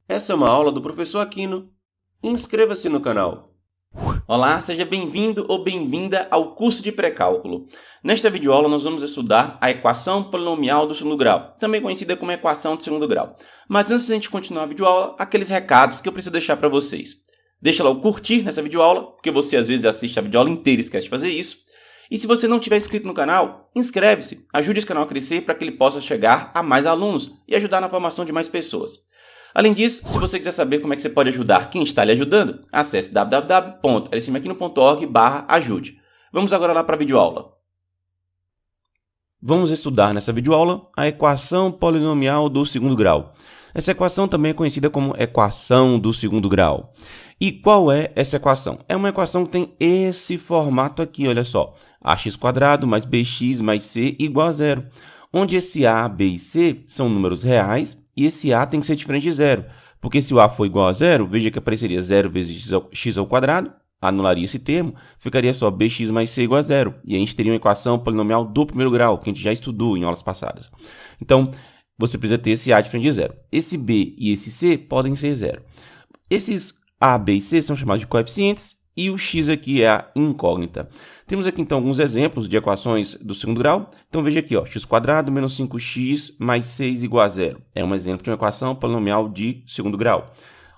Essa é uma aula do professor Aquino. Inscreva-se no canal. Olá, seja bem-vindo ou bem-vinda ao curso de pré-cálculo. Nesta videoaula, nós vamos estudar a equação polinomial do segundo grau, também conhecida como equação de segundo grau. Mas antes de a gente continuar a videoaula, aqueles recados que eu preciso deixar para vocês. Deixa lá o curtir nessa videoaula, porque você às vezes assiste a videoaula inteira e esquece de fazer isso. E se você não tiver inscrito no canal, inscreve-se, ajude esse canal a crescer para que ele possa chegar a mais alunos e ajudar na formação de mais pessoas. Além disso, se você quiser saber como é que você pode ajudar quem está lhe ajudando, acesse www.lcmaquino.org/ajude. Vamos agora lá para a videoaula. Vamos estudar nessa videoaula a equação polinomial do segundo grau. Essa equação também é conhecida como equação do segundo grau. E qual é essa equação? É uma equação que tem esse formato aqui, olha só. ax² mais bx mais c igual a zero. Onde esse a, b e c são números reais e esse a tem que ser diferente de zero. Porque se o a for igual a zero, veja que apareceria 0 vezes x², anularia esse termo, ficaria só bx mais c igual a zero. E a gente teria uma equação polinomial do primeiro grau, que a gente já estudou em aulas passadas. Então, você precisa ter esse a diferente de zero. Esse b e esse c podem ser zero. Esses a, b e c são chamados de coeficientes e o x aqui é a incógnita. Temos aqui, então, alguns exemplos de equações do segundo grau. Então, veja aqui, ó, x² menos 5x mais 6 igual a zero. É um exemplo de uma equação polinomial de segundo grau.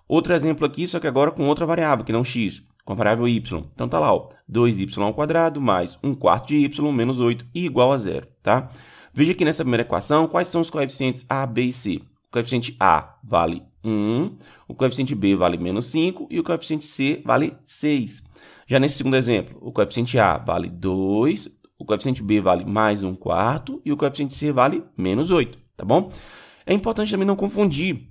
Outro exemplo aqui, só que agora com outra variável, que não x, com a variável y. Então, tá lá, ó, 2y² mais 1/4 de y menos 8 igual a zero, tá? Veja aqui nessa primeira equação, quais são os coeficientes a, b e c. O coeficiente a vale 1, o coeficiente b vale menos 5 e o coeficiente c vale 6. Já nesse segundo exemplo, o coeficiente a vale 2, o coeficiente b vale mais 1/4 e o coeficiente c vale menos 8, tá bom? É importante também não confundir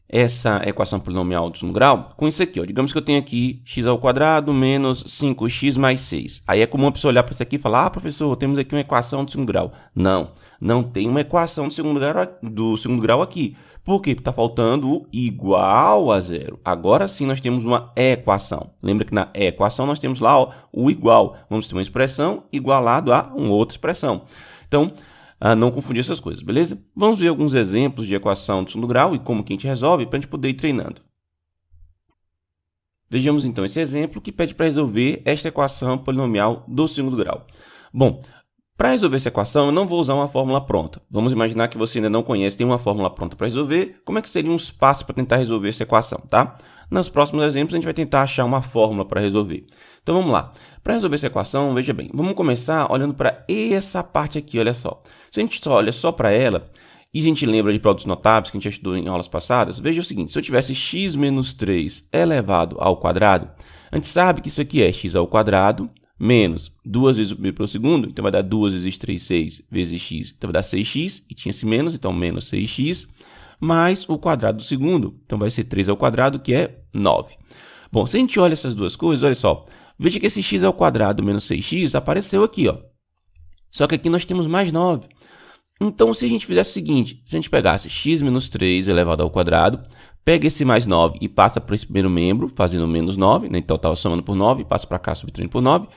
essa equação polinomial do segundo grau com isso aqui, ó. Digamos que eu tenho aqui x² menos 5x mais 6. Aí é comum a pessoa olhar para isso aqui e falar, professor, temos aqui uma equação do segundo grau. Não, não tem uma equação do segundo grau aqui. Por quê? Porque está faltando o igual a zero. Agora sim nós temos uma equação. Lembra que na equação nós temos lá, ó, o igual. Vamos ter uma expressão igualado a uma outra expressão. Então, não confundir essas coisas, beleza? Vamos ver alguns exemplos de equação do segundo grau e como que a gente resolve para a gente poder ir treinando. Vejamos então esse exemplo que pede para resolver esta equação polinomial do segundo grau. Bom, para resolver essa equação, eu não vou usar uma fórmula pronta. Vamos imaginar que você ainda não conhece, tem uma fórmula pronta para resolver. Como é que seriam os passos para tentar resolver essa equação, tá? Nos próximos exemplos, a gente vai tentar achar uma fórmula para resolver. Então, vamos lá. Para resolver essa equação, veja bem, vamos começar olhando para essa parte aqui, olha só. Se a gente olha só para ela, e a gente lembra de produtos notáveis que a gente já estudou em aulas passadas, veja o seguinte, se eu tivesse x menos 3 elevado ao quadrado, a gente sabe que isso aqui é x ao quadrado, menos 2 vezes o primeiro pelo segundo, então vai dar 2 vezes 3, 6 vezes x, então vai dar 6x, e tinha esse menos, então menos 6x, mais o quadrado do segundo, então vai ser 3 ao quadrado, que é 9. Bom, se a gente olha essas duas coisas, olha só, veja que esse x ao quadrado menos 6x apareceu aqui, ó. Só que aqui nós temos mais 9. Então, se a gente fizesse o seguinte, se a gente pegasse x menos 3 elevado ao quadrado, pega esse mais 9 e passa para esse primeiro membro, fazendo menos 9, né? Então estava somando por 9, passa para cá, subtraindo por 9,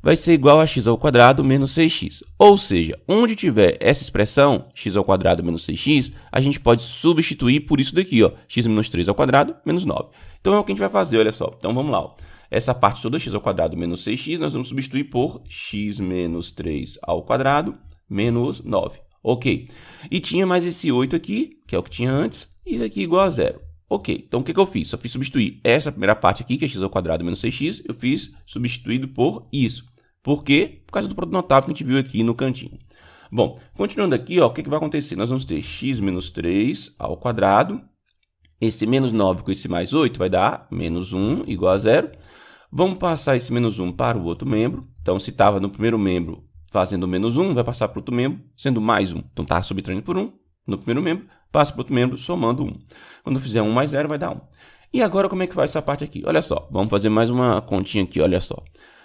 vai ser igual a x ao quadrado menos 6x. Ou seja, onde tiver essa expressão, x ao quadrado menos 6x, a gente pode substituir por isso daqui, ó, x menos 3 ao quadrado menos 9. Então é o que a gente vai fazer, olha só. Então vamos lá, ó. Essa parte toda, x ao quadrado menos 6x, nós vamos substituir por x menos 3 ao quadrado menos 9. Ok. E tinha mais esse 8 aqui, que é o que tinha antes, e isso aqui igual a zero. Ok, então o que eu fiz? Só fiz substituir essa primeira parte aqui, que é x ao quadrado menos 6x, eu fiz substituído por isso. Por quê? Por causa do produto notável que a gente viu aqui no cantinho. Bom, continuando aqui, ó, o que vai acontecer? Nós vamos ter x menos 3 ao quadrado. Esse menos 9 com esse mais 8 vai dar menos 1 igual a zero. Vamos passar esse menos 1 para o outro membro. Então, se estava no primeiro membro fazendo menos 1, vai passar para o outro membro sendo mais 1. Então, está subtraindo por 1 no primeiro membro, passa para o outro membro somando 1. Quando eu fizer 1 mais 0, vai dar 1. E agora, como é que faz essa parte aqui? Olha só, vamos fazer mais uma continha aqui, olha só.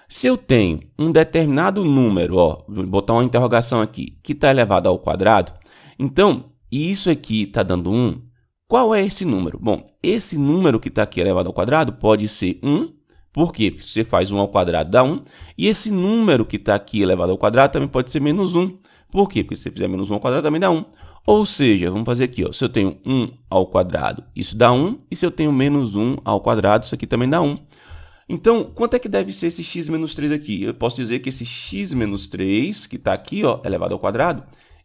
Se eu tenho um determinado número, ó, vou botar uma interrogação aqui, que está elevado ao quadrado, então, e isso aqui está dando 1, qual é esse número? Bom, esse número que está aqui elevado ao quadrado pode ser 1, por quê? Porque você faz 1 ao quadrado dá 1, e esse número que está aqui elevado ao quadrado também pode ser menos 1. Por quê? Porque se você fizer menos 1 ao quadrado também dá 1. Ou seja, vamos fazer aqui, ó, se eu tenho 1 ao quadrado, isso dá 1, e se eu tenho menos 1 ao quadrado, isso aqui também dá 1. Então, quanto é que deve ser esse x menos 3 aqui? Eu posso dizer que esse x menos 3, que está aqui, ó, elevado ao quadrado,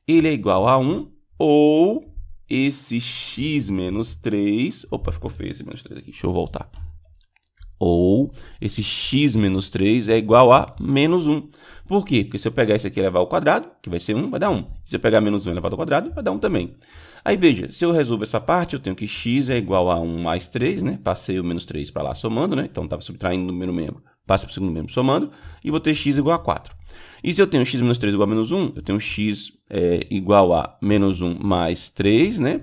ele é igual a 1, ou esse x menos 3... Opa, ficou feio esse menos 3 aqui, deixa eu voltar. Ou esse x menos 3 é igual a menos 1. Por quê? Porque se eu pegar esse aqui e levar ao quadrado, que vai ser 1, vai dar 1. Se eu pegar menos 1 e levar ao quadrado, vai dar 1 também. Aí, veja, se eu resolvo essa parte, eu tenho que x é igual a 1 mais 3, né? Passei o menos 3 para lá somando, né? Então, estava subtraindo o primeiro membro, passa para o segundo membro somando, e vou ter x igual a 4. E se eu tenho x menos 3 igual a menos 1, eu tenho x igual a menos 1 mais 3, né?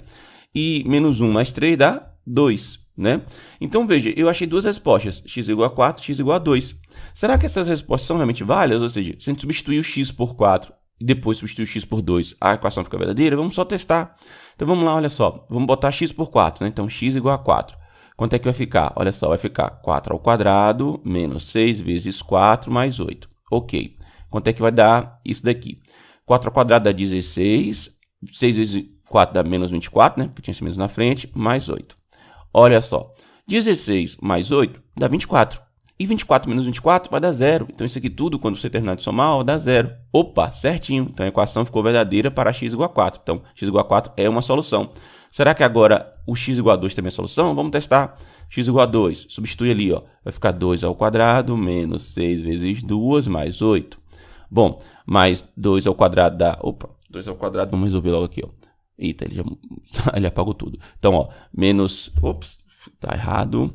E menos 1 mais 3 dá 2. Né? Então, veja, eu achei duas respostas, x igual a 4, x igual a 2. Será que essas respostas são realmente válidas? Ou seja, se a gente substituir o x por 4 e depois substituir o x por 2, a equação fica verdadeira? Vamos só testar. Então, vamos lá, olha só. Vamos botar x por 4, né? Então, x igual a 4. Quanto é que vai ficar? Olha só, vai ficar 4 ao quadrado menos 6 vezes 4 mais 8. Ok. Quanto é que vai dar isso daqui? 4 ao quadrado dá 16, 6 vezes 4 dá menos 24, né? Porque tinha esse menos na frente, mais 8. Olha só, 16 mais 8 dá 24. E 24 menos 24 vai dar 0. Então, isso aqui tudo, quando você terminar de somar, dá 0. Opa, certinho. Então, a equação ficou verdadeira para x igual a 4. Então, x igual a 4 é uma solução. Será que agora o x igual a 2 também é solução? Vamos testar. X igual a 2. Substitui ali, ó. Vai ficar 2 ao quadrado menos 6 vezes 2 mais 8. Bom, mais 2 ao quadrado dá... Opa, 2 ao quadrado, vamos resolver logo aqui, ó. Eita, ele apagou tudo. Então, ó, menos... Ops, tá errado.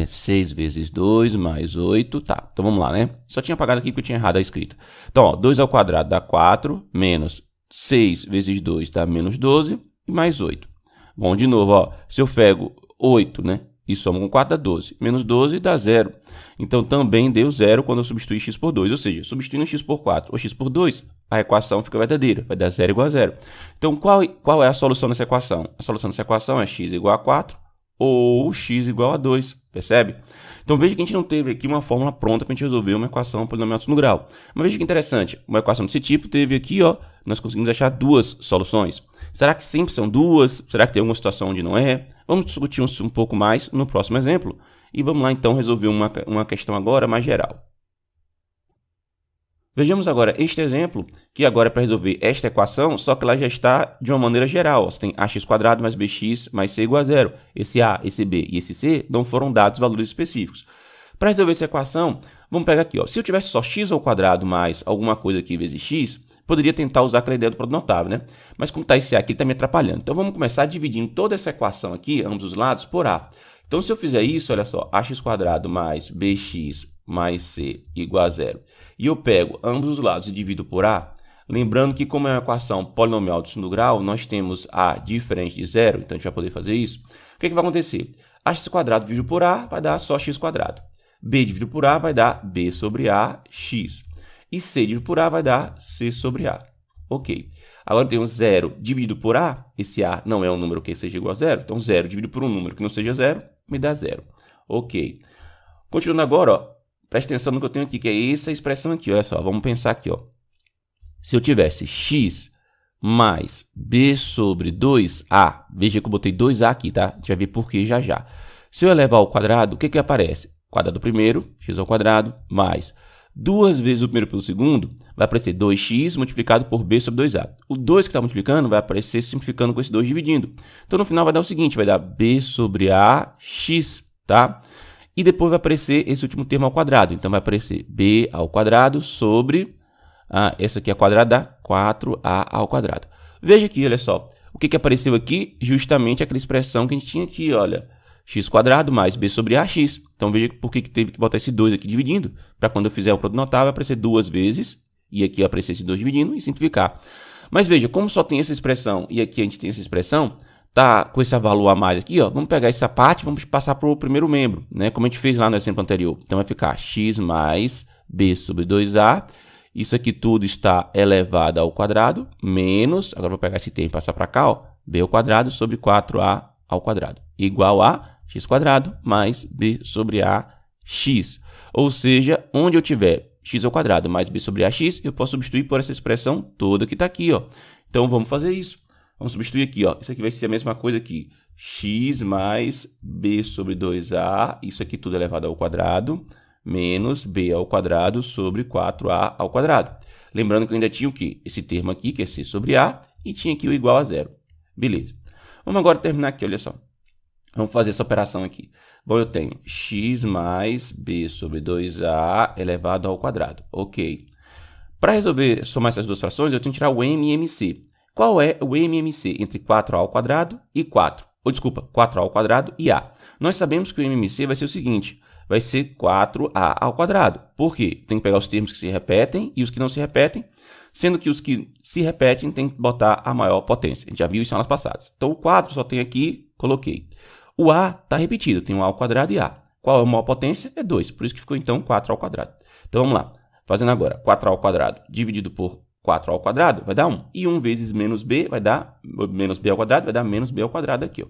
6 vezes 2 mais 8. Tá, então vamos lá, né? Só tinha apagado aqui porque eu tinha errado a escrita. Então, ó, 2 ao quadrado dá 4, menos 6 vezes 2 dá menos 12 e mais 8. Bom, de novo, ó, se eu pego 8, né? E somo com 4 dá 12. Menos 12 dá 0. Então, também deu 0 quando eu substituir x por 2. Ou seja, substituindo x por 4 ou x por 2, a equação fica verdadeira. Vai dar 0 igual a 0. Então, qual é a solução dessa equação? A solução dessa equação é x igual a 4 ou x igual a 2. Percebe? Então, veja que a gente não teve aqui uma fórmula pronta para a gente resolver uma equação polinomial de segundo grau. Mas veja que interessante. Uma equação desse tipo teve aqui, ó, nós conseguimos achar duas soluções. Será que sempre são duas? Será que tem alguma situação onde não é? Vamos discutir um pouco mais no próximo exemplo. E vamos lá, então, resolver uma questão agora mais geral. Vejamos agora este exemplo, que agora é para resolver esta equação, só que ela já está de uma maneira geral. Você tem ax² mais bx mais c igual a 0. Esse a, esse b e esse c não foram dados valores específicos. Para resolver essa equação, vamos pegar aqui, ó. Se eu tivesse só x ao quadrado mais alguma coisa aqui vezes x, poderia tentar usar aquela ideia do produto notável, né? Mas como está esse a aqui, ele está me atrapalhando. Então, vamos começar dividindo toda essa equação aqui, ambos os lados, por a. Então, se eu fizer isso, olha só, ax² mais bx mais c igual a 0. E eu pego ambos os lados e divido por a. Lembrando que, como é uma equação polinomial de segundo grau, nós temos a diferente de 0, então a gente vai poder fazer isso. O que vai acontecer? Ax² dividido por a vai dar só x². B dividido por a vai dar b sobre a, x. E c dividido por a vai dar c sobre a. Ok. Agora temos 0 dividido por a. Esse a não é um número que seja igual a 0. Então, 0 dividido por um número que não seja 0 me dá 0. Ok. Continuando agora, ó, presta atenção no que eu tenho aqui, que é essa expressão aqui. Olha só, vamos pensar aqui. Ó. Se eu tivesse x mais b sobre 2a, veja que eu botei 2a aqui, tá? A gente vai ver por que já já. Se eu elevar ao quadrado, o que que aparece? Quadrado primeiro, x ao quadrado, mais 2 vezes o primeiro pelo segundo, vai aparecer 2x multiplicado por b sobre 2a. O 2 que está multiplicando vai aparecer simplificando com esse 2 dividindo. Então, no final vai dar o seguinte, vai dar b sobre a, x, tá? E depois vai aparecer esse último termo ao quadrado. Então, vai aparecer b ao quadrado sobre... essa aqui é quadrado dá 4a ao quadrado. Veja aqui, olha só. O que apareceu aqui? Justamente aquela expressão que a gente tinha aqui, olha. x² mais b sobre ax. Então, veja por que teve que botar esse 2 aqui dividindo. Para quando eu fizer o produto notável, vai aparecer duas vezes. E aqui vai aparecer esse 2 dividindo e simplificar. Mas veja, como só tem essa expressão e aqui a gente tem essa expressão, tá com esse valor a mais aqui, ó, vamos pegar essa parte e vamos passar para o primeiro membro, né? Como a gente fez lá no exemplo anterior. Então, vai ficar x mais b sobre 2a. Isso aqui tudo está elevado ao quadrado, menos, agora vou pegar esse termo e passar para cá, ó, b ao quadrado sobre 4a ao quadrado, igual a x² mais b sobre a, x. Ou seja, onde eu tiver x ao quadrado mais b sobre ax, eu posso substituir por essa expressão toda que está aqui, ó. Então, vamos fazer isso. Vamos substituir aqui, ó. Isso aqui vai ser a mesma coisa aqui. X mais b sobre 2a, isso aqui tudo elevado ao quadrado, menos b ao quadrado sobre 4a ao quadrado. Lembrando que eu ainda tinha o quê? Esse termo aqui, que é c sobre a, e tinha aqui o igual a zero. Beleza. Vamos agora terminar aqui, olha só. Vamos fazer essa operação aqui. Bom, eu tenho x mais b sobre 2a elevado ao quadrado. Ok. Para resolver somar essas duas frações, eu tenho que tirar o MMC. Qual é o MMC entre 4a ao quadrado e 4? Ou desculpa, 4a ao quadrado e a. Nós sabemos que o MMC vai ser o seguinte, vai ser 4a ao quadrado. Por quê? Tem que pegar os termos que se repetem e os que não se repetem, sendo que os que se repetem tem que botar a maior potência. A gente já viu isso nas passadas. Então, o 4 só tem aqui, coloquei. O a está repetido, tem o a ao quadrado e a. Qual é a maior potência? É 2, por isso que ficou então 4 ao quadrado. Então, vamos lá. Fazendo agora, 4a ao quadrado dividido por 4 ao quadrado vai dar 1. E 1 vezes menos b vai dar, menos b ao quadrado vai dar menos b ao quadrado aqui, ó.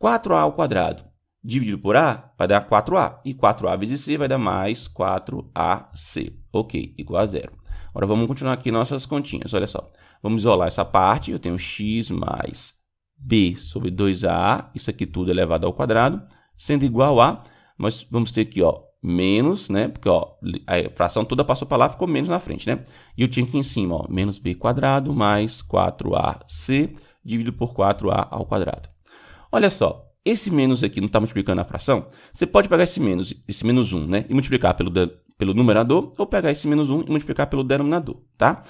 4a ao quadrado dividido por a vai dar 4a. E 4a vezes c vai dar mais 4ac. Ok, igual a zero. Agora vamos continuar aqui nossas continhas, olha só. Vamos isolar essa parte, eu tenho x mais b sobre 2a, isso aqui tudo elevado ao quadrado, sendo igual a, nós vamos ter aqui, ó, menos, né, porque, ó, a fração toda passou para lá, ficou menos na frente, né? E eu tinha aqui em cima, ó, menos b quadrado mais 4ac dividido por 4a ao quadrado. Olha só, esse menos aqui não está multiplicando a fração? Você pode pegar esse menos 1, né, e multiplicar pelo numerador, ou pegar esse menos 1 e multiplicar pelo denominador, tá?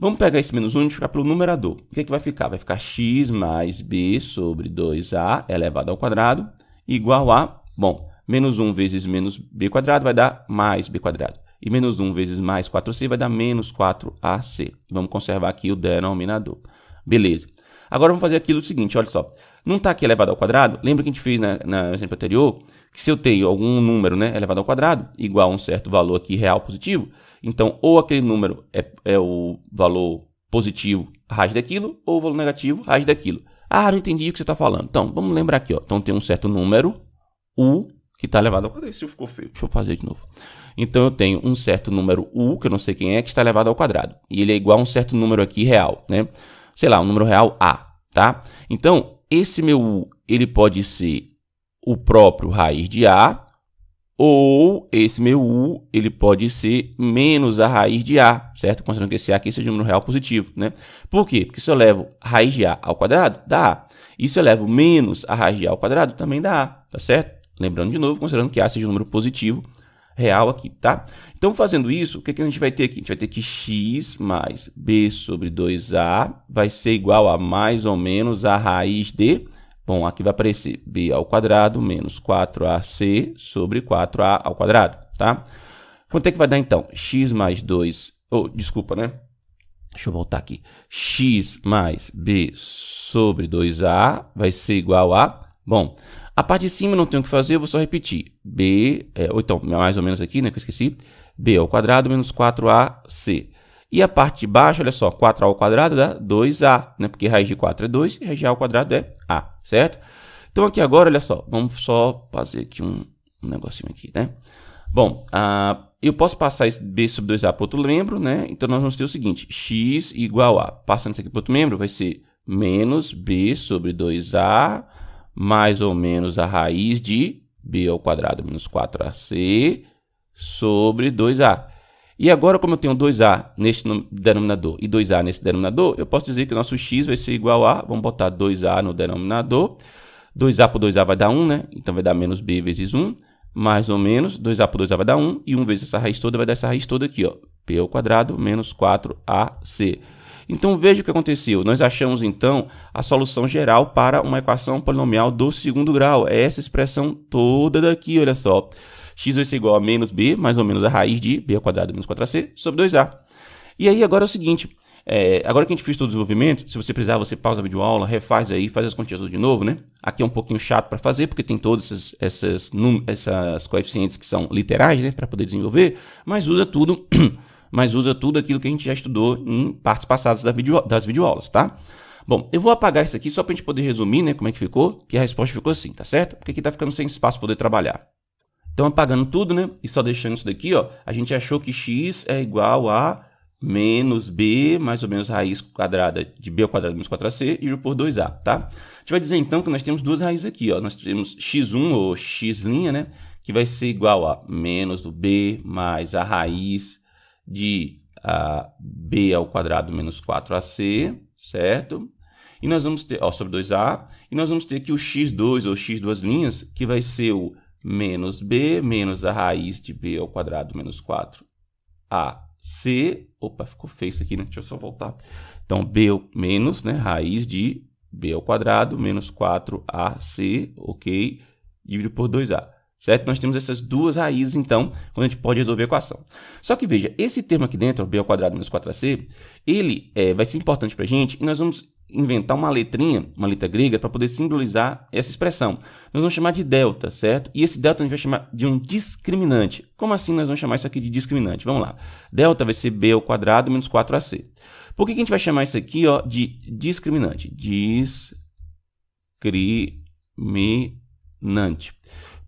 Vamos pegar esse menos 1 e multiplicar pelo numerador. O que é que vai ficar? Vai ficar x mais b sobre 2a elevado ao quadrado igual a, bom, menos 1 vezes menos b quadrado vai dar mais b quadrado. E menos 1 vezes mais 4c vai dar menos 4ac. Vamos conservar aqui o denominador. Beleza. Agora vamos fazer aquilo seguinte, olha só. Não está aqui elevado ao quadrado? Lembra que a gente fez no exemplo anterior? Que se eu tenho algum número, né, elevado ao quadrado, igual a um certo valor aqui real positivo, então ou aquele número é o valor positivo raiz daquilo, ou o valor negativo raiz daquilo. Ah, não entendi o que você está falando. Então, vamos lembrar aqui, ó. Então tem um certo número, u, que está elevado ao quadrado. Isso ficou feio. Deixa eu fazer de novo. Então eu tenho um certo número u, que eu não sei quem é, que está elevado ao quadrado. E ele é igual a um certo número aqui real, né? Sei lá, um número real a, tá? Então, esse meu u, ele pode ser o próprio raiz de a, ou esse meu u, ele pode ser menos a raiz de a, certo? Considerando que esse a aqui seja um número real positivo, né? Por quê? Porque se eu levo raiz de a ao quadrado, dá a. E se eu levo menos a raiz de a ao quadrado, também dá a, tá certo? Lembrando de novo, considerando que a seja um número positivo real aqui, tá? Então, fazendo isso, o que a gente vai ter aqui? A gente vai ter que x mais b sobre 2a vai ser igual a mais ou menos a raiz de... Bom, aqui vai aparecer b ao quadrado menos 4ac sobre 4a ao quadrado, tá? Quanto é que vai dar, então? X mais 2... Oh, desculpa, né? Deixa eu voltar aqui. X mais b sobre 2a vai ser igual a... Bom, a parte de cima não tenho o que fazer, eu vou só repetir. B, ou então, mais ou menos aqui, né, que eu esqueci. B ao quadrado menos 4ac. E a parte de baixo, olha só, 4a ao quadrado dá 2a, né? Porque raiz de 4 é 2 e raiz de a ao quadrado é a, certo? Então, aqui agora, olha só, vamos só fazer aqui um negocinho aqui, né? Bom, eu posso passar esse b sobre 2a para outro membro, né? Então, nós vamos ter o seguinte, x igual a, passando isso aqui para outro membro, vai ser menos b sobre 2a mais ou menos a raiz de b ao quadrado menos 4ac sobre 2a. E agora, como eu tenho 2a neste denominador e 2a nesse denominador, eu posso dizer que o nosso x vai ser igual a, vamos botar 2a no denominador, 2a por 2a vai dar 1, né? Então vai dar menos b vezes 1, mais ou menos, 2a por 2a vai dar 1, e 1 vezes essa raiz toda vai dar essa raiz toda aqui, ó, b ao quadrado menos 4ac. Então, veja o que aconteceu. Nós achamos, então, a solução geral para uma equação polinomial do segundo grau. É essa expressão toda daqui, olha só. X vai ser igual a menos b, mais ou menos a raiz de b ao quadrado menos 4ac, sobre 2a. E aí, agora é o seguinte, agora que a gente fez todo o desenvolvimento, se você precisar, você pausa a videoaula, refaz aí, faz as continhas tudo de novo, né? Aqui é um pouquinho chato para fazer, porque tem todos essas coeficientes que são literais, né, para poder desenvolver, mas usa tudo... mas usa tudo aquilo que a gente já estudou em partes passadas das videoaulas, tá? Bom, eu vou apagar isso aqui só para a gente poder resumir, né, como é que ficou, que a resposta ficou assim, tá certo? Porque aqui tá ficando sem espaço para poder trabalhar. Então, apagando tudo, né, e só deixando isso daqui, ó, a gente achou que x é igual a menos b, mais ou menos raiz quadrada de b ao quadrado menos 4ac, dividido por 2a, tá? A gente vai dizer, então, que nós temos duas raízes aqui, ó. Nós temos x1, ou x', né? Que vai ser igual a menos do b mais a raiz de b ao quadrado menos 4ac, certo? E nós vamos ter, ó, sobre 2a, e nós vamos ter aqui o x2, ou x', que vai ser o menos b menos a raiz de b ao quadrado menos 4ac. Opa, ficou feio isso aqui, né? Deixa eu só voltar. Então, b menos, né, raiz de b ao quadrado menos 4ac, ok, dividido por 2a. Certo? Nós temos essas duas raízes, então, quando a gente pode resolver a equação. Só que, veja, esse termo aqui dentro, b ao quadrado menos 4ac, ele vai ser importante para a gente e nós vamos inventar uma letrinha, uma letra grega, para poder simbolizar essa expressão. Nós vamos chamar de delta, certo? E esse delta a gente vai chamar de um discriminante. Como assim nós vamos chamar isso aqui de discriminante? Vamos lá. Delta vai ser b ao quadrado menos 4ac. Por que a gente vai chamar isso aqui, ó, de discriminante? Discriminante.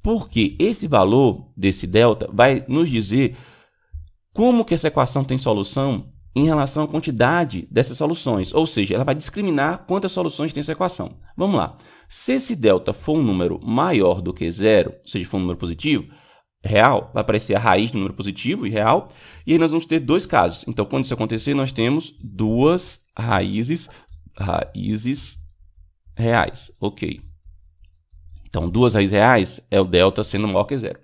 Porque esse valor desse delta vai nos dizer como que essa equação tem solução em relação à quantidade dessas soluções. Ou seja, ela vai discriminar quantas soluções tem essa equação. Vamos lá. Se esse delta for um número maior do que zero, ou seja, for um número positivo, real, vai aparecer a raiz do número positivo e real. E aí nós vamos ter dois casos. Então, quando isso acontecer, nós temos duas raízes reais. Ok. Então, duas raízes reais é o delta sendo maior que zero.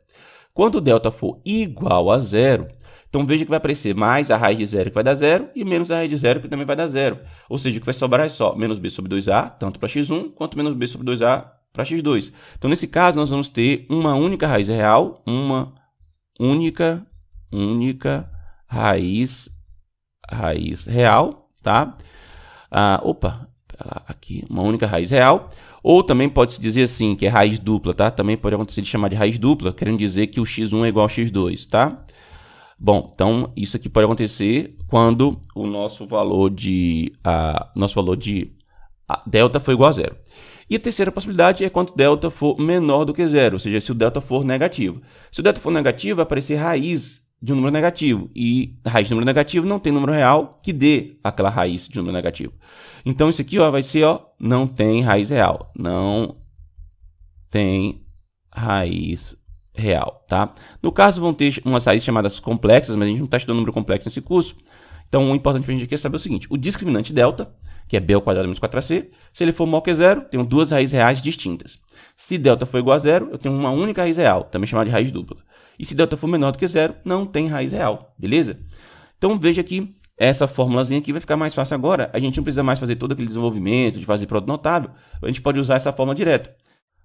Quando o delta for igual a zero, então veja que vai aparecer mais a raiz de zero que vai dar zero e menos a raiz de zero que também vai dar zero. Ou seja, o que vai sobrar é só menos b sobre 2a, tanto para x1, quanto menos b sobre 2a para x2. Então, nesse caso, nós vamos ter uma única raiz real, uma única raiz real, tá? Aqui, uma única raiz real. Ou também pode-se dizer assim, que é raiz dupla, tá? Também pode acontecer de chamar de raiz dupla, querendo dizer que o x1 é igual ao x2, tá? Bom, então isso aqui pode acontecer quando o nosso valor de delta for igual a zero. E a terceira possibilidade é quando delta for menor do que zero, ou seja, se o delta for negativo. Se o delta for negativo, vai aparecer raiz de um número negativo. E raiz de número negativo não tem número real que dê aquela raiz de um número negativo. Então, isso aqui, ó, vai ser, ó, não tem raiz real. Não tem raiz real, tá? No caso, vão ter umas raízes chamadas complexas, mas a gente não está estudando número complexo nesse curso. Então, o importante para a gente aqui é saber o seguinte. O discriminante delta, que é b ao quadrado menos 4ac, se ele for maior que zero, tenho duas raízes reais distintas. Se delta for igual a zero, eu tenho uma única raiz real, também chamada de raiz dupla. E se delta for menor do que zero, não tem raiz real, beleza? Então, veja que essa formulazinha aqui vai ficar mais fácil agora. A gente não precisa mais fazer todo aquele desenvolvimento de fazer produto notável. A gente pode usar essa fórmula direto.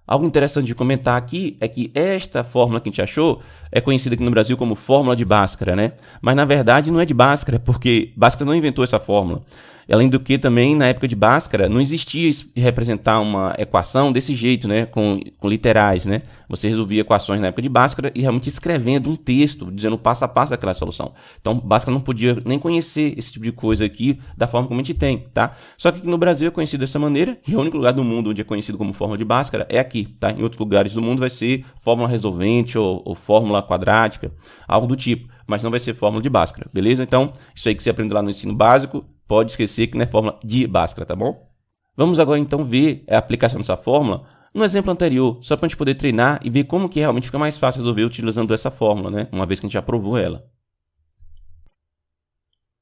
Algo interessante de comentar aqui é que esta fórmula que a gente achou é conhecida aqui no Brasil como fórmula de Bhaskara, né? Mas, na verdade, não é de Bhaskara, porque Bhaskara não inventou essa fórmula. Além do que, também, na época de Bhaskara, não existia representar uma equação desse jeito, né? Com literais, né? Você resolvia equações na época de Bhaskara e realmente escrevendo um texto, dizendo o passo a passo daquela solução. Então, Bhaskara não podia nem conhecer esse tipo de coisa aqui da forma como a gente tem, tá? Só que aqui no Brasil é conhecido dessa maneira, e o único lugar do mundo onde é conhecido como fórmula de Bhaskara é aqui, tá? Em outros lugares do mundo vai ser fórmula resolvente ou fórmula quadrática, algo do tipo, mas não vai ser fórmula de Bhaskara, beleza? Então, isso aí que você aprende lá no ensino básico, pode esquecer que não é fórmula de Bhaskara, tá bom? Vamos agora então ver a aplicação dessa fórmula no exemplo anterior, só para a gente poder treinar e ver como que realmente fica mais fácil resolver utilizando essa fórmula, né? Uma vez que a gente já provou ela.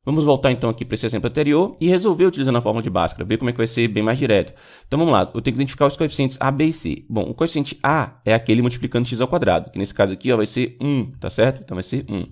Vamos voltar então aqui para esse exemplo anterior e resolver utilizando a fórmula de Bhaskara, ver como é que vai ser bem mais direto. Então vamos lá, eu tenho que identificar os coeficientes a, b e c. Bom, o coeficiente a é aquele multiplicando x ao quadrado, que nesse caso aqui ó, vai ser 1, tá certo? Então vai ser 1.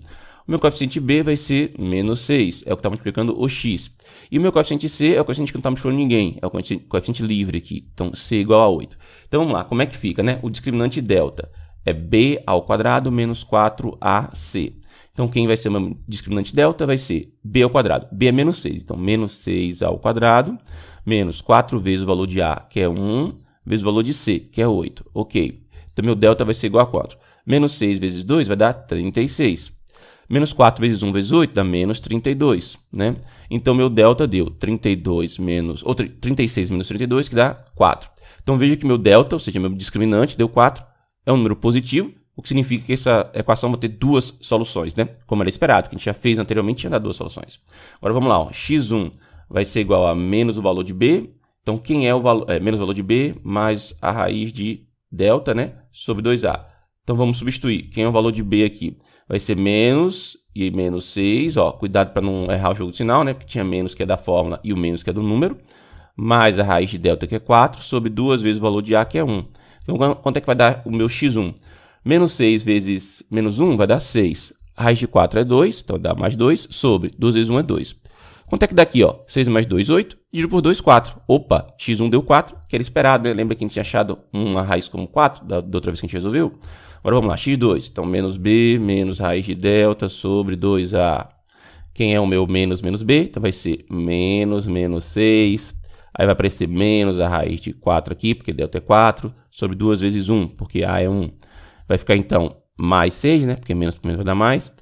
O meu coeficiente b vai ser menos 6, é o que está multiplicando o x. E o meu coeficiente c é o coeficiente que não está multiplicando ninguém, é o coeficiente livre aqui. Então, c igual a 8. Então, vamos lá, como é que fica, né? O discriminante delta é b ao quadrado menos 4ac. Então, quem vai ser o meu discriminante delta vai ser b ao quadrado. b é menos 6, então, menos 6 ao quadrado, menos 4 vezes o valor de a, que é 1, vezes o valor de c, que é 8. Ok. Então, meu delta vai ser igual a 4. Menos 6 vezes 2 vai dar 36. Menos 4 vezes 1 vezes 8 dá menos 32, né? Então, meu delta deu 36 menos 32, que dá 4. Então, veja que meu delta, ou seja, meu discriminante, deu 4. É um número positivo. o que significa que essa equação vai ter duas soluções, né? Como era esperado, que a gente já fez anteriormente, tinha dado duas soluções. Agora vamos lá, ó. x1 vai ser igual a menos o valor de b. Então, quem é o valor? Menos o valor de b mais a raiz de delta, né? Sobre 2a. Então, vamos substituir. Quem é o valor de b aqui? Vai ser menos e menos 6. Ó, cuidado para não errar o jogo de sinal, né? Porque tinha menos que é da fórmula e o menos que é do número. Mais a raiz de delta, que é 4, sobre 2 vezes o valor de a, que é 1. Então, quanto é que vai dar o meu x1? Menos 6 vezes menos 1 vai dar 6. A raiz de 4 é 2, então dá mais 2, sobre 2 vezes 1 é 2. Quanto é que dá aqui, ó? 6 mais 2, 8. Dividido por 2, 4. Opa, x1 deu 4, que era esperado, né? Lembra que a gente tinha achado uma raiz como 4, da outra vez que a gente resolveu? Agora vamos lá, x2. Então, menos b, menos raiz de delta sobre 2a. Quem é o meu menos b? Então, vai ser menos 6. Aí vai aparecer menos a raiz de 4 aqui, porque delta é 4, sobre 2 vezes 1, porque a é 1. Vai ficar, então, mais 6, né? Porque menos por menos vai dar mais.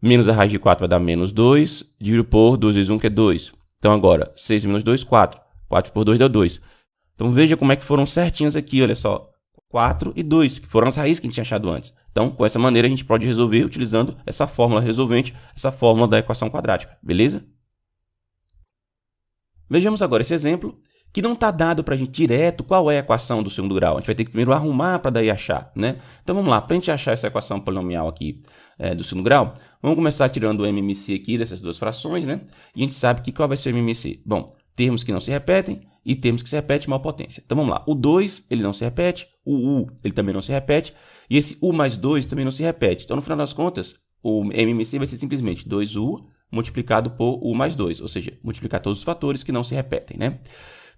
Menos a raiz de 4 vai dar menos 2, dividido por 2 vezes 1, que é 2. Então, agora, 6 menos 2, 4. 4 por 2 dá 2. Então, veja como é que foram certinhas aqui, olha só. 4 e 2, que foram as raízes que a gente tinha achado antes. Então, com essa maneira, a gente pode resolver utilizando essa fórmula resolvente, essa fórmula da equação quadrática, beleza? Vejamos agora esse exemplo, que não está dado para a gente direto qual é a equação do segundo grau. A gente vai ter que primeiro arrumar para daí achar, né? Então, vamos lá. Para a gente achar essa equação polinomial aqui do segundo grau, vamos começar tirando o MMC aqui dessas duas frações, né? E a gente sabe que qual vai ser o MMC? Bom, termos que não se repetem e termos que se repetem maior potência. Então, vamos lá. O 2, ele não se repete. O U, ele também não se repete. E esse U mais 2 também não se repete. Então, no final das contas, o MMC vai ser simplesmente 2U multiplicado por U mais 2. Ou seja, multiplicar todos os fatores que não se repetem, né?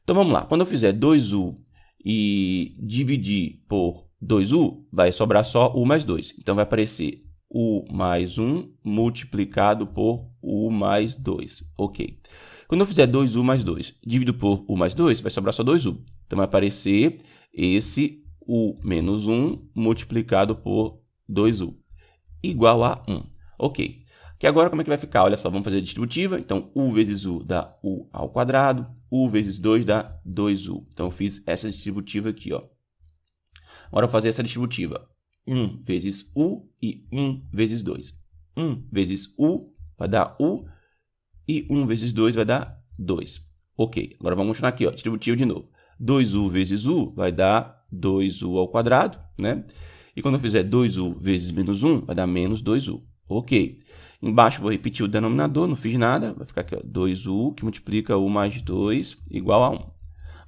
Então, vamos lá. Quando eu fizer 2U e dividir por 2U, vai sobrar só U mais 2. Então, vai aparecer U mais 1 multiplicado por U mais 2. Ok. Quando eu fizer 2U mais 2 dividido por U mais 2, vai sobrar só 2U. Então, vai aparecer esse U menos 1 multiplicado por 2U igual a 1. Ok. Que agora como é que vai ficar? Olha só, vamos fazer a distributiva. Então, U vezes U dá U ao quadrado. U vezes 2 dá 2U. Então, eu fiz essa distributiva aqui, ó. Agora, eu vou fazer essa distributiva. 1 vezes U e 1 vezes 2. 1 vezes U vai dar U e 1 vezes 2 vai dar 2. Ok. Agora, vamos continuar aqui, ó. Distributiva de novo. 2U vezes U vai dar 2U ao quadrado, né? E quando eu fizer 2U vezes menos 1, vai dar menos 2U. Ok. Embaixo vou repetir o denominador, não fiz nada. Vai ficar aqui, ó, 2U, que multiplica U mais 2, igual a 1.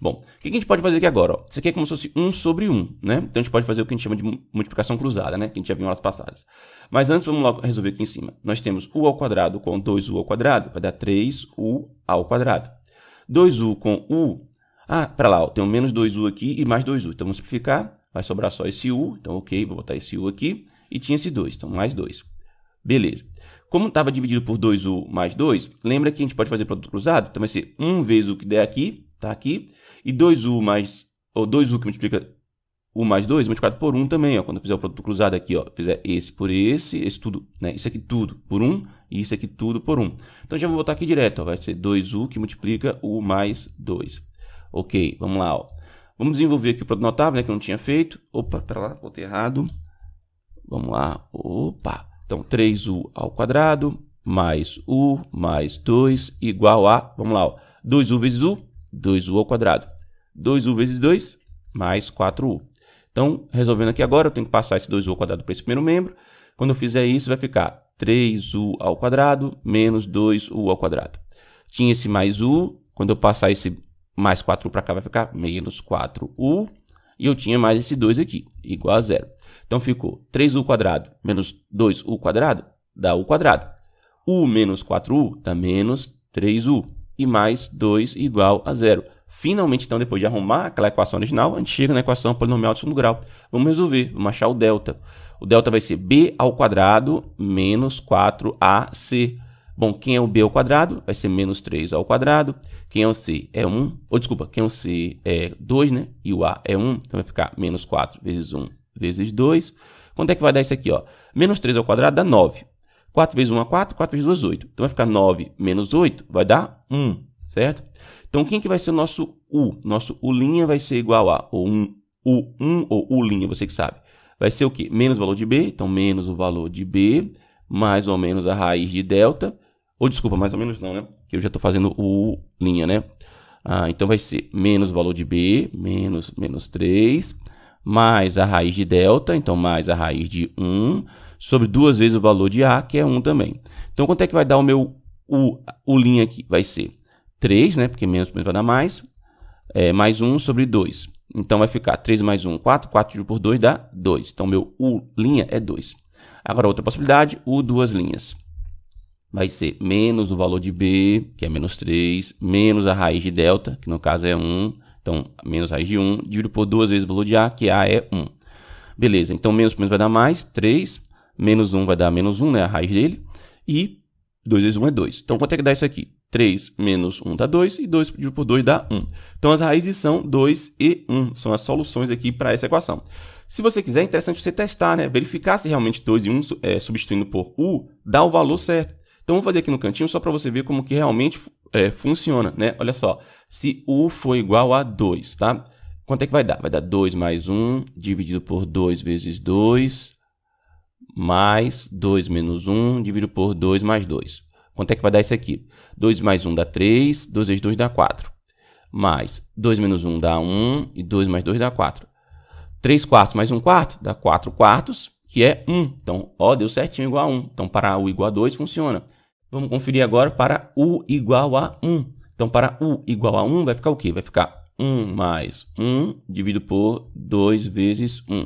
Bom, o que a gente pode fazer aqui agora? Ó? Isso aqui é como se fosse 1 sobre 1, né? Então, a gente pode fazer o que a gente chama de multiplicação cruzada, né? Que a gente já viu em aulas passadas. Mas antes, vamos logo resolver aqui em cima. Nós temos U ao quadrado com 2U ao quadrado, vai dar 3U ao quadrado. 2U com U... Ah, para lá, ó, tem um menos 2U aqui e mais 2U. Então, vamos simplificar. Vai sobrar só esse U. Então, ok, vou botar esse U aqui. E tinha esse 2, então mais 2. Beleza. Como estava dividido por 2U mais 2, lembra que a gente pode fazer produto cruzado? Então, vai ser 1 vezes o que der aqui, tá aqui. E 2U mais... Ou 2U que multiplica U mais 2, multiplicado por 1 também, ó. Quando eu fizer o produto cruzado aqui, ó. Fizer esse por esse tudo, né? Isso aqui tudo por 1 e isso aqui tudo por 1. Então, já vou botar aqui direto, ó. Vai ser 2U que multiplica U mais 2. Ok, vamos lá, ó. Vamos desenvolver aqui o produto notável, né, que eu não tinha feito. Opa, para lá, botei errado. Vamos lá, opa. Então, 3U ao quadrado mais U mais 2 igual a, vamos lá, ó, 2U vezes U, 2U ao quadrado. 2U vezes 2 mais 4U. Então, resolvendo aqui agora, eu tenho que passar esse 2U ao quadrado para esse primeiro membro. Quando eu fizer isso, vai ficar 3U ao quadrado menos 2U ao quadrado. Tinha esse mais U, quando eu passar esse mais 4U para cá, vai ficar menos 4U. E eu tinha mais esse 2 aqui, igual a 0. Então, ficou 3U quadrado menos 2U quadrado, dá U quadrado. U menos 4U dá menos 3U. E mais 2 igual a 0. Finalmente, então, depois de arrumar aquela equação original, a gente chega na equação polinomial de segundo grau. Vamos resolver, vamos achar o delta. O delta vai ser b ao quadrado menos 4ac. Bom, quem é o b ao quadrado? Vai ser menos 3 ao quadrado. Quem é o c? É 1. Ou, desculpa, quem é o c é 2, né? E o a é 1. Então, vai ficar menos 4 vezes 1 vezes 2. Quanto é que vai dar isso aqui, ó? Menos 3 ao quadrado dá 9. 4 vezes 1 é 4, 4 vezes 2 é 8. Então, vai ficar 9 menos 8, vai dar 1, certo? Então, quem que vai ser o nosso u? Nosso u' vai ser igual a U1 ou U', você que sabe. vai ser o quê? Menos o valor de b, então menos o valor de b, mais ou menos a raiz de delta, ou desculpa, mais ou menos não, né? Que eu já estou fazendo o linha, né? Então vai ser menos o valor de b, menos 3, mais a raiz de delta, então mais a raiz de 1, sobre 2 vezes o valor de a, que é 1 também. Então, quanto é que vai dar o meu linha aqui? Vai ser 3, né? Porque menos vai dar mais, mais 1 sobre 2. Então, vai ficar 3 mais 1, 4. 4 dividido por 2 dá 2. Então, meu linha é 2. Agora, outra possibilidade, duas linhas. Vai ser menos o valor de b, que é menos 3, menos a raiz de delta, que no caso é 1. Então, menos a raiz de 1, dividido por 2 vezes o valor de a, que a é 1. Beleza, então menos por menos vai dar mais, 3. Menos 1 vai dar menos 1, né? A raiz dele. E 2 vezes 1 é 2. Então, quanto é que dá isso aqui? 3 menos 1 dá 2 e 2 dividido por 2 dá 1. Então, as raízes são 2 e 1. São as soluções aqui para essa equação. Se você quiser, é interessante você testar, né? Verificar se realmente 2 e 1 substituindo por dá o valor certo. Então, vou fazer aqui no cantinho só para você ver como que realmente funciona, né? Olha só, se for igual a 2, tá? Quanto é que vai dar? Vai dar 2 mais 1 dividido por 2 vezes 2, mais 2 menos 1 dividido por 2 mais 2. Quanto é que vai dar isso aqui? 2 mais 1 dá 3, 2 vezes 2 dá 4. Mais 2 menos 1 dá 1 e 2 mais 2 dá 4. 3 quartos mais 1 quarto dá 4 quartos, que é 1. Então, deu certinho igual a 1. Então, para u igual a 2 funciona. Vamos conferir agora para u igual a 1. Então, para u igual a 1 vai ficar o quê? Vai ficar 1 mais 1 dividido por 2 vezes 1.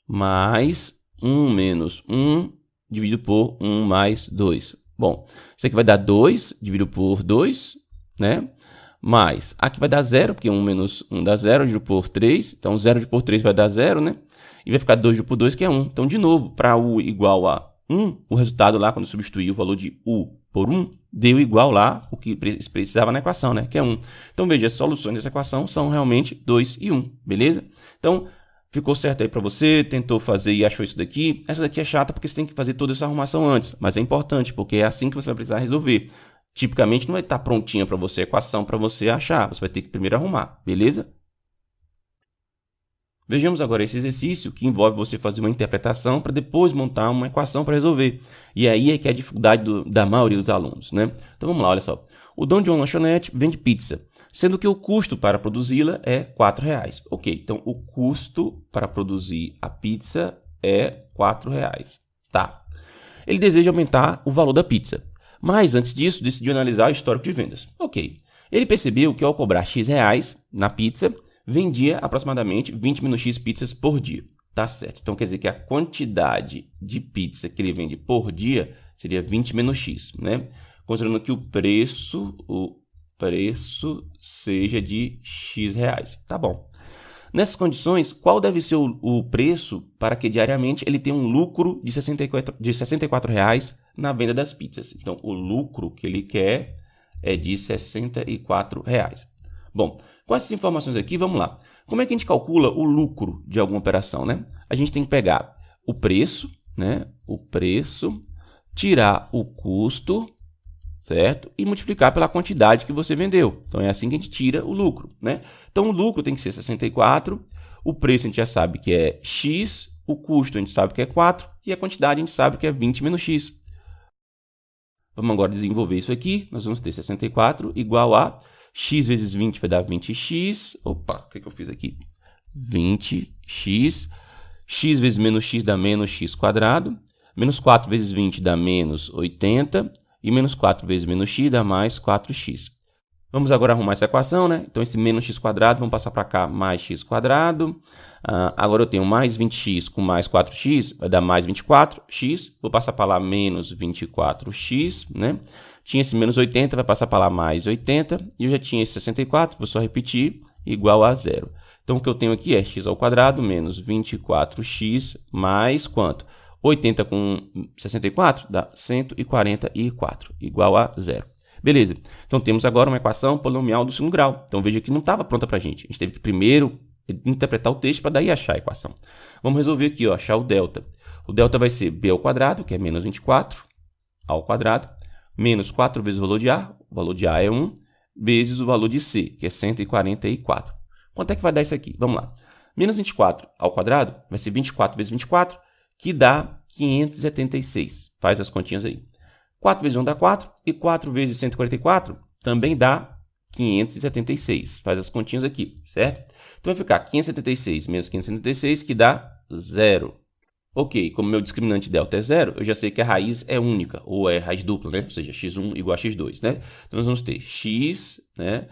Mais 1 menos 1 dividido por 1 mais 2. Bom, isso aqui vai dar 2 dividido por 2, né? Mais, aqui vai dar 0, porque 1 menos 1 dá 0, dividido por 3. Então, 0 dividido por 3 vai dar 0, né? E vai ficar 2 dividido por 2, que é 1. Então, de novo, para u igual a 1, o resultado lá, quando substituir o valor de u por 1, deu igual lá o que precisava na equação, né? Que é 1. Então, veja, as soluções dessa equação são realmente 2 e 1, beleza? Então, ficou certo aí para você, tentou fazer e achou isso daqui. Essa daqui é chata porque você tem que fazer toda essa arrumação antes, mas é importante porque é assim que você vai precisar resolver. Tipicamente não vai estar prontinha para você a equação para você achar, você vai ter que primeiro arrumar, beleza? Vejamos agora esse exercício que envolve você fazer uma interpretação para depois montar uma equação para resolver. E aí é que é a dificuldade da maioria dos alunos, né? Então vamos lá, olha só. O dono de uma lanchonete vende pizza, sendo que o custo para produzi-la é R$4. Ok, então o custo para produzir a pizza é R$4. Tá. Ele deseja aumentar o valor da pizza, mas antes disso decidiu analisar o histórico de vendas. Ok. Ele percebeu que ao cobrar X reais na pizza, vendia aproximadamente 20 menos X pizzas por dia. Tá certo. Então quer dizer que a quantidade de pizza que ele vende por dia seria 20 menos X, né? Considerando que o preço seja de X reais. Tá bom. Nessas condições, qual deve ser o preço para que diariamente ele tenha um lucro de R$64 na venda das pizzas? Então, o lucro que ele quer é de R$64. Bom, com essas informações aqui, vamos lá. Como é que a gente calcula o lucro de alguma operação, né? A gente tem que pegar o preço, né? O preço, tirar o custo, certo? E multiplicar pela quantidade que você vendeu. Então, é assim que a gente tira o lucro, né? Então, o lucro tem que ser 64, o preço a gente já sabe que é X, o custo a gente sabe que é 4 e a quantidade a gente sabe que é 20 menos X. Vamos agora desenvolver isso aqui. Nós vamos ter 64 igual a X vezes 20 vai dar 20x. Opa, o que eu fiz aqui? 20x. X vezes menos x dá menos x quadrado. Menos 4 vezes 20 dá menos 80. E menos 4 vezes menos x dá mais 4x. Vamos agora arrumar essa equação, né? Então, esse menos x quadrado, vamos passar para cá, mais x quadrado. Agora eu tenho mais 20x com mais 4x, vai dar mais 24x. Vou passar para lá menos 24x, né? Tinha esse menos 80, vai passar para lá mais 80. E eu já tinha esse 64, vou só repetir, igual a zero. Então, o que eu tenho aqui é x ao quadrado menos 24x mais quanto? 80 com 64 dá 144, igual a zero. Beleza. Então, temos agora uma equação polinomial do segundo grau. Então, veja que não estava pronta para a gente. A gente teve que primeiro interpretar o texto para daí achar a equação. Vamos resolver aqui, ó, achar o delta. O delta vai ser b ao quadrado, que é menos 24, ao quadrado, menos 4 vezes o valor de A é 1, vezes o valor de C, que é 144. Quanto é que vai dar isso aqui? Vamos lá. Menos 24 ao quadrado vai ser 24 vezes 24, que dá 576. Faz as continhas aí. 4 vezes 1 dá 4, e 4 vezes 144 também dá 576. Faz as continhas aqui, certo? Então vai ficar 576 menos 576, que dá 0. Ok, como meu discriminante delta é 0, eu já sei que a raiz é única, ou é raiz dupla, né? Ou seja, x1 igual a x2, né? Então nós vamos ter x, né,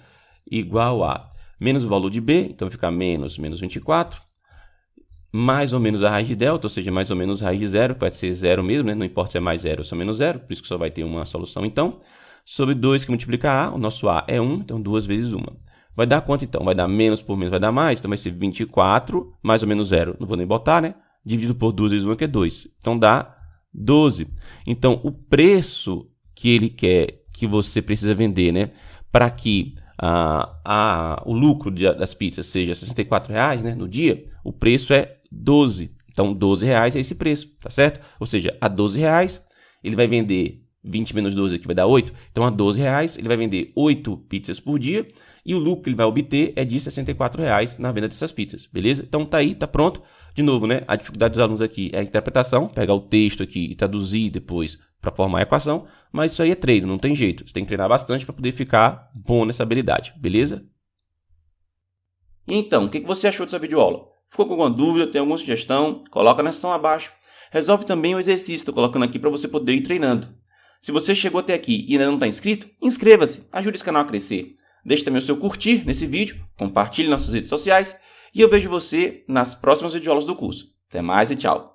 igual a menos o valor de b, então vai ficar menos 24, mais ou menos a raiz de delta, ou seja, mais ou menos a raiz de 0, pode ser 0 mesmo, né? Não importa se é mais 0 ou se é menos 0, por isso que só vai ter uma solução então. Sobre 2 que multiplica a, o nosso a é 1, então 2 vezes 1. Vai dar quanto então? Vai dar menos por menos, vai dar mais, então vai ser 24, mais ou menos 0, não vou nem botar, né? Dividido por 2 vezes 1, que é 2. Então dá 12. Então o preço que ele quer que você precisa vender, né, para que o lucro das pizzas seja R$ 64,00, né, no dia, o preço é 12. Então R$12 é esse preço, tá certo? Ou seja, a R$12 ele vai vender 20 menos 12 aqui vai dar 8. Então a R$12 ele vai vender 8 pizzas por dia e o lucro que ele vai obter é de R$ 64,00 na venda dessas pizzas, beleza? Então tá aí, tá pronto. De novo, né, a dificuldade dos alunos aqui é a interpretação, pegar o texto aqui e traduzir depois para formar a equação, mas isso aí é treino, não tem jeito. Você tem que treinar bastante para poder ficar bom nessa habilidade, beleza? E então, o que você achou dessa videoaula? Ficou com alguma dúvida, tem alguma sugestão? Coloca na seção abaixo. Resolve também o exercício, estou colocando aqui para você poder ir treinando. Se você chegou até aqui e ainda não está inscrito, inscreva-se, ajude esse canal a crescer. Deixe também o seu curtir nesse vídeo, compartilhe nas suas redes sociais e eu vejo você nas próximas videoaulas do curso. Até mais e tchau!